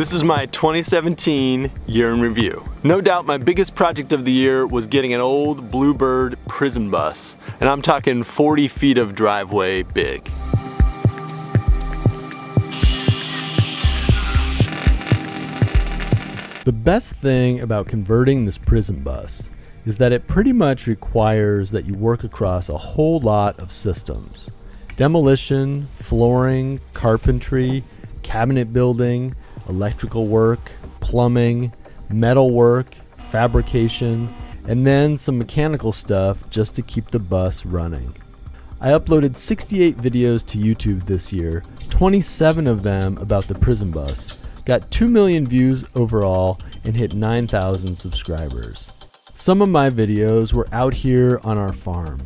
This is my 2017 year in review. No doubt my biggest project of the year was getting an old Bluebird prison bus, and I'm talking 40 feet of driveway big. The best thing about converting this prison bus is that it pretty much requires that you work across a whole lot of systems. Demolition, flooring, carpentry, cabinet building, electrical work, plumbing, metal work, fabrication, and then some mechanical stuff just to keep the bus running. I uploaded 68 videos to YouTube this year, 27 of them about the prison bus, got 2 million views overall, and hit 9,000 subscribers. Some of my videos were out here on our farm.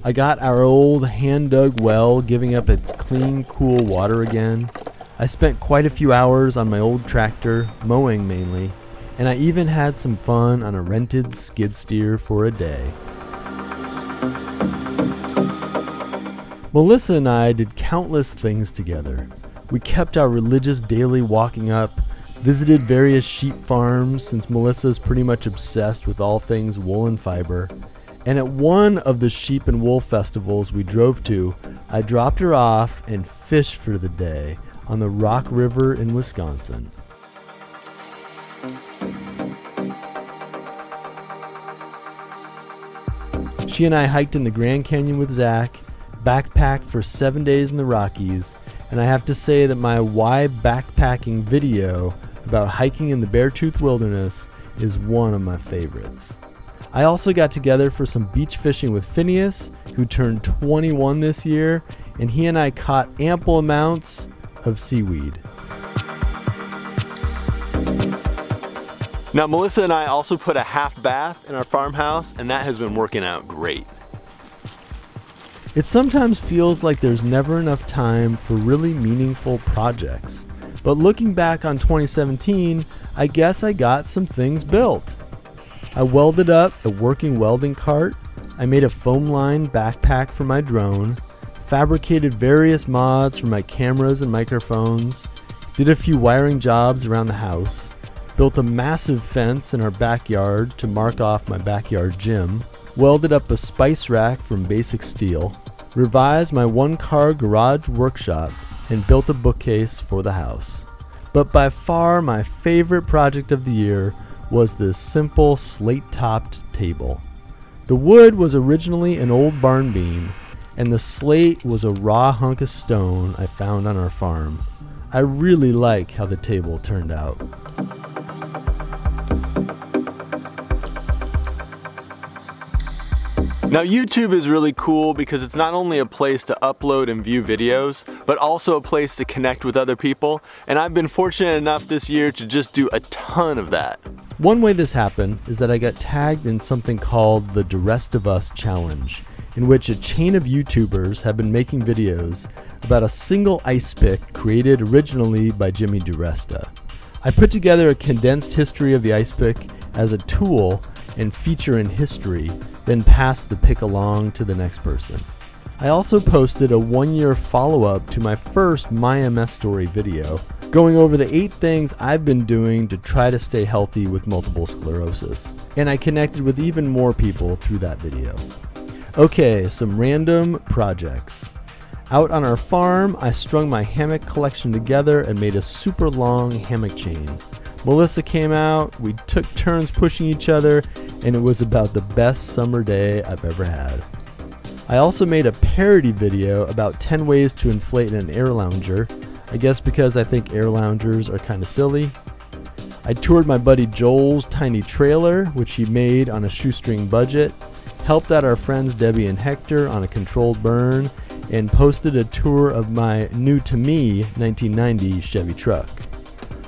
I got our old hand-dug well giving up its clean, cool water again. I spent quite a few hours on my old tractor, mowing mainly, and I even had some fun on a rented skid steer for a day. Melissa and I did countless things together. We kept our religious daily walking up, visited various sheep farms since Melissa is pretty much obsessed with all things wool and fiber, and at one of the sheep and wool festivals we drove to, I dropped her off and fished for the day on the Rock River in Wisconsin. She and I hiked in the Grand Canyon with Zach, backpacked for 7 days in the Rockies, and I have to say that my Why Backpacking video about hiking in the Beartooth Wilderness is one of my favorites. I also got together for some beach fishing with Phineas, who turned 21 this year, and he and I caught ample amounts of seaweed. Now Melissa and I also put a half bath in our farmhouse, and that has been working out great. It sometimes feels like there's never enough time for really meaningful projects. But looking back on 2017, I guess I got some things built. I welded up a working welding cart, I made a foam line backpack for my drone, fabricated various mods for my cameras and microphones, did a few wiring jobs around the house, built a massive fence in our backyard to mark off my backyard gym, welded up a spice rack from basic steel, revised my one-car garage workshop, and built a bookcase for the house. But by far my favorite project of the year was this simple slate-topped table. The wood was originally an old barn beam, and the slate was a raw hunk of stone I found on our farm. I really like how the table turned out. Now YouTube is really cool because it's not only a place to upload and view videos, but also a place to connect with other people, and I've been fortunate enough this year to just do a ton of that. One way this happened is that I got tagged in something called the The Rest of Us Challenge, in which a chain of YouTubers have been making videos about a single ice pick created originally by Jimmy DiResta. I put together a condensed history of the ice pick as a tool and feature in history, then pass the pick along to the next person. I also posted a 1-year follow-up to my first My MS Story video, going over the 8 things I've been doing to try to stay healthy with multiple sclerosis. And I connected with even more people through that video. Okay, some random projects. Out on our farm, I strung my hammock collection together and made a super long hammock chain. Melissa came out, we took turns pushing each other, and it was about the best summer day I've ever had. I also made a parody video about 10 ways to inflate an air lounger, I guess because I think air loungers are kind of silly. I toured my buddy Joel's tiny trailer, which he made on a shoestring budget, helped out our friends Debbie and Hector on a controlled burn, and posted a tour of my new-to-me 1990 Chevy truck.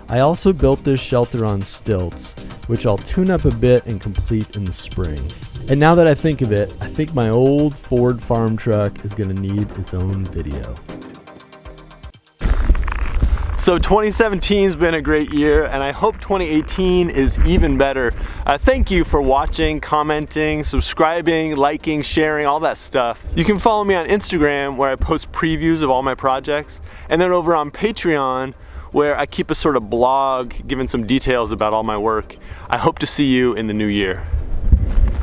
I also built this shelter on stilts, which I'll tune up a bit and complete in the spring. And now that I think of it, I think my old Ford farm truck is going to need its own video. So 2017's been a great year, and I hope 2018 is even better. Thank you for watching, commenting, subscribing, liking, sharing, all that stuff. You can follow me on Instagram where I post previews of all my projects, and then over on Patreon where I keep a sort of blog giving some details about all my work. I hope to see you in the new year.